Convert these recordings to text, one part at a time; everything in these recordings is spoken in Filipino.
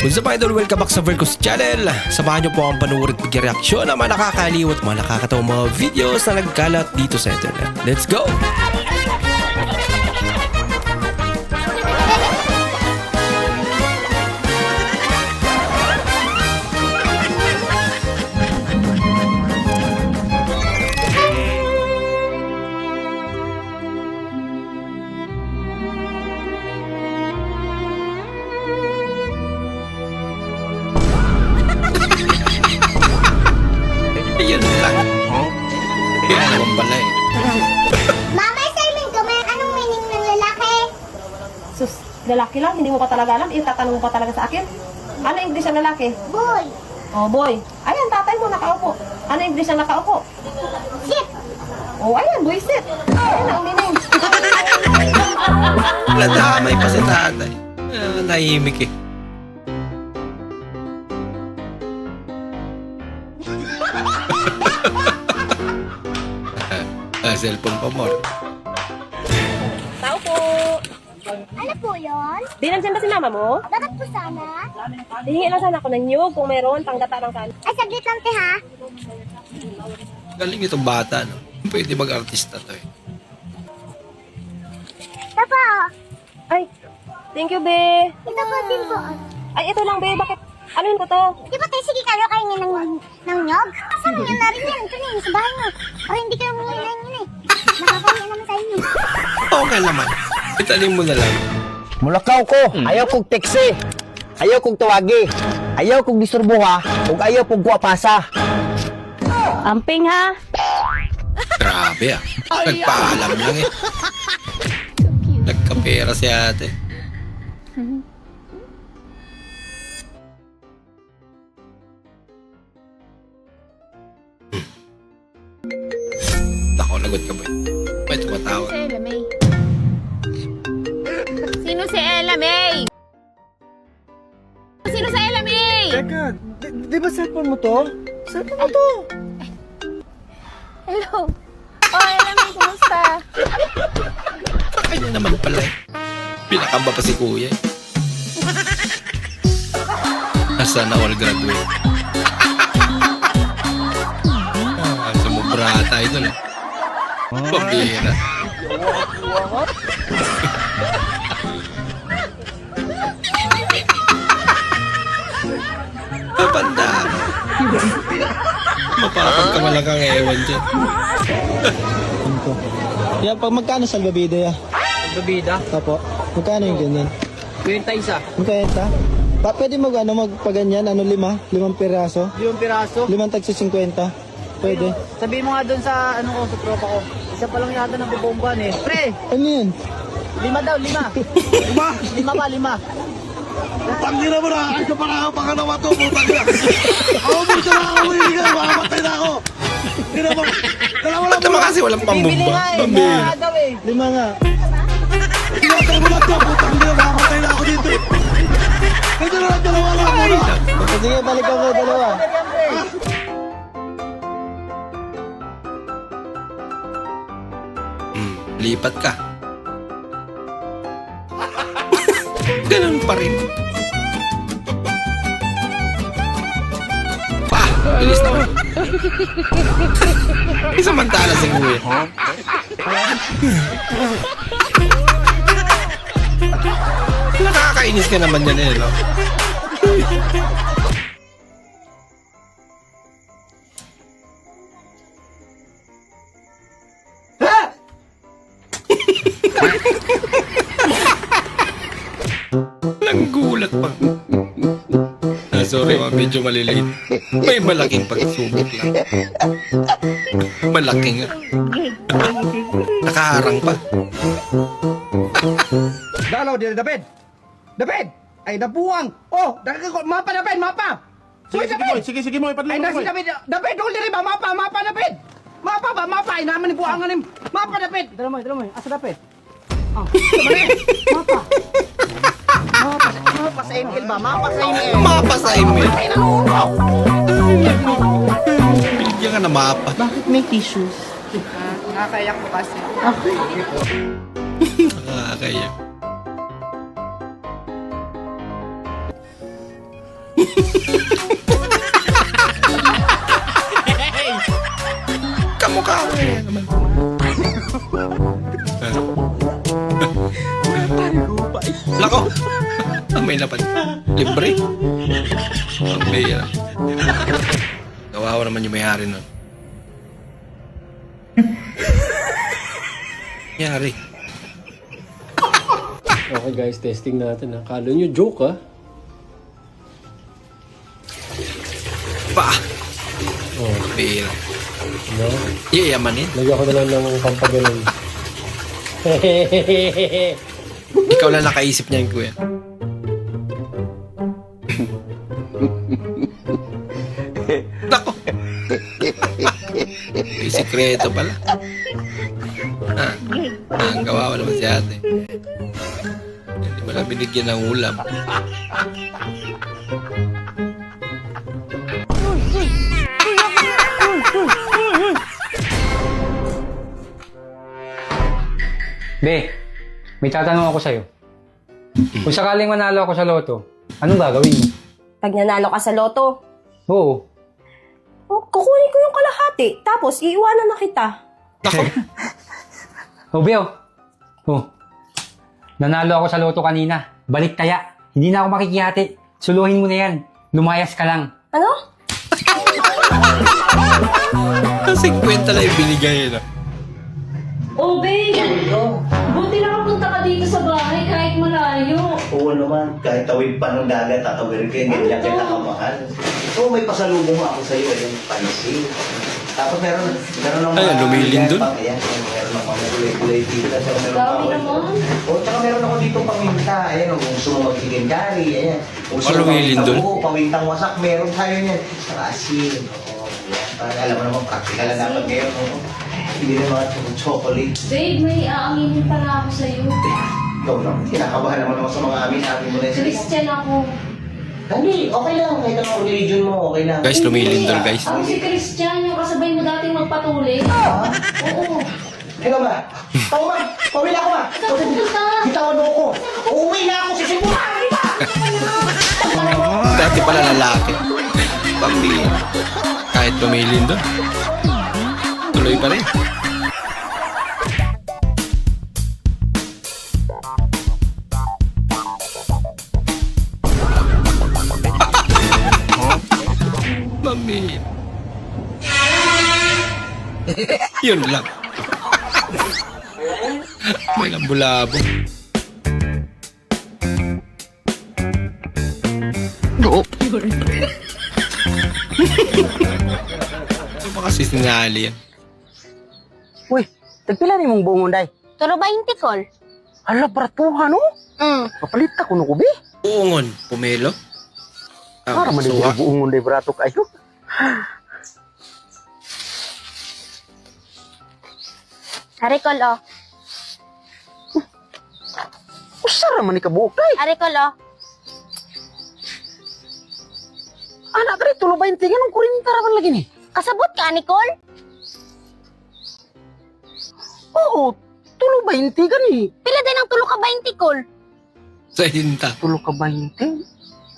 What's up idol? Welcome back sa Vercos Channel. Samahan niyo po ang panuorin at reaksyon ng mga nakakaliw at mga nakakatawang mga videos na nagkalat dito sa internet. Let's go! Ayun lang. Kaya naman pala eh. Mama, sabihin ko, anong meaning ng lalaki? Sus, lalaki lang, hindi mo pa talaga alam. Itatanong mo pa talaga sa akin. Ano English ang lalaki? Boy. Oh, boy. Ayan, tatay mo nakaupo. Ano English ang nakaupo? Sit. Oh, ayan, boy sit. Ayan ang meaning. Nadamay pa si tatay. Nahimik eh. Cellphone pa more. Tao po. Ano po yun? Di nandiyan ba si mama mo? Bakit po sana? Hihingi lang sana ako ng nyug kung meron, panggata ng kan. Ay, saglit lang, te, ha? Galing itong bata, no? Pwede mag-artista to eh. Ito po. Ay, thank you, be. Ito po din po. Ay, ito lang, be. Bakit? Anuhin ko to? Di ba, te, sige kayo kayo ng nyog? Saan nga na rin yan? Ito na yun, sa bahay mo. Para hindi kayo umuwi na yun eh. Nakakaya naman sa inyo. Okay naman. Italim mo na lang. Mulakaw ko, ayaw kong teksi, ayaw kong tawagi, ayaw kong disturbuha, ug ayaw kong guwapasa. Amping, ha? Grabe ah. Nagpaalam lang eh. Nagkapera si ate. Ako, lagot ka ba? May tumatawag. Ella May. Sino si Ella May? Sino si Ella May? Teka, di ba cellphone mo to? Cellphone mo to! Hello. Oh, Ella May, kumusta? Kanya naman pala eh. Pinakamba pa si kuya eh. Nasa na all graduate. Sumubra tayo dun eh. Pambihira. Mapanda. Mapapag ka malakang ewan dyan. Yan, pag magkano salbabida ya? Bebida, Tapo, magkano yung ganyan? 21. Magkano? Pwede magpaganyan, limang piraso? 5 piraso. Limang tagsi 50? Pwede. Sabihin mo nga doon sa sa tropa ko. Isa pa lang yata ng bubomban eh. Pre, Ano yan? 5 daw, 5. 5 pa, 5. Tangina mo na, ay ka para ang pangalawa to, putang ina. Ako mo siya na ako hiligan, makamatay na ako. Hindi naman, dalawa lang Ito mo. kasi walang Bibili pambumba. nga eh. Pambihira. Mga daw eh. 5 nga. Tinatay mo lang to, putang ina, makamatay na ako dito. Ito na lang, dalawa lang mo na. Sige, balikan ko dalawa. Lipat ka. Ganun pa rin. Bilis naman. Samantala si kuya. Nakakainis ka naman yan eh, no? Nanggulat pa. Sorry, medyo maliliit. May malaking pagsubok lang. Malaking. Nakaharang pa. Dalaw din, David! David! Ay, nabuwang! Oh, mapa, David, mapa! Sige, Uy, sige mo, sige mo, Ay, ipadlong nasi mo. David! David, uli rin ba? Mapa, David! Mapa ba? Mapa! Ay, naman ni buwangan ni... Mapa, David! Dala mo, asa David? Ah, sabali! Mapa! Mapa sa email ba? Mapa sa email! Mapa sa email. Ay, nanunok! Bigyan ka na mapa. Bakit may tissues? Nakakayak mo kasi. Nakakaya. Kamukha ko na yan naman. Lako! May lapad. Libre. Ang bihira. Kawawa naman yung may-hari nun. Yari. Okay guys, testing natin. Akala nyo joke ha? Pa! Oh, Bihira. no? Iyayamanin. Lagyan ko na lang ng pampagalan. Ikaw lang nakaisip niyan, kuya. Nako! May sikreto pala. Ang kawawa naman si ate. Hindi mo lang binigyan ng ulam. Be, may tatanong ako sa'yo. Kung sakaling manalo ako sa loto, anong gagawin mo? Pag nanalo ka sa loto, Oo. kukunin ko yung kalahati. Tapos, iiwanan na kita. Nako! Oh, Beo. Oh. Nanalo ako sa loto kanina. Balik kaya. Hindi na ako makikihati. Suluhin mo na yan. Lumayas ka lang. Ano? Ang 50 lang yung binigay na. Oh, babe! Buti nakapunta ka dito sa bahay kahit malayo. Oo naman, kahit tawid pa ng dagat, tatawid ka, hindi lang kita kamahal. Oo, may pasalubong ako sa iyo, yung pansin. Tapos meron ng Ay, lumilindol. Ayan, meron ng mga gulay-gulay dito. Meron Dami naman. Oo, tsaka meron ako dito paminta. Ayan, kung gusto mo mag-chicken curry, ayan. Kung gusto mo Lumilindol. pamintang wasak, meron tayo niyan. Saka asin. Oo, yan. Parang alam mo naman, practical na dapat ngayon. Oo. Hindi na mga chocolate. Babe, may aaminin pala ako sa'yo. Ikaw naman, kinakabahan naman ako sa mga amin mo na yun. Christian ako. Hindi, okay lang. Kahit ang religion mo, okay lang. Guys, lumilindol, guys. Ako si Christian, yung kasabay mo dating magpatuloy. Ah, Oo. Ikaw ba? Tao ba? Pawin ako ba? Bitawan mo ako. Uuwi na ako sa Cebu. Dati pala lalaki. Pambihira. Kahit tumilin doon. Tuloy pa rin. Mami. Yun lang. May lambulabo. Ano ba kasi sinali yan? Uy, tagpila ni mong buong unday. Turo ba yung tikol? Ala, bratuhan no? Papalit ako no kubi. Uungon. Pumelo. Para man suwa. yung buong unday brato kayo. Arikol, oh. Usara man ni kabuok day. Arikol, oh. Anak ka rin, tulo 20 ganun, 40 raman lagi ni. Kasabot ka, Nicole? Oo, tulo 20 gani. Pila din ang tulo ka 20, Col? Sa hinta. Tulo ka 20.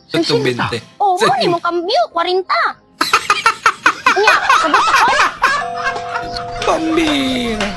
Sa 20. Oh, mo ni mong kambyo, 40. Nya, kasabot ka, Col? Pambira.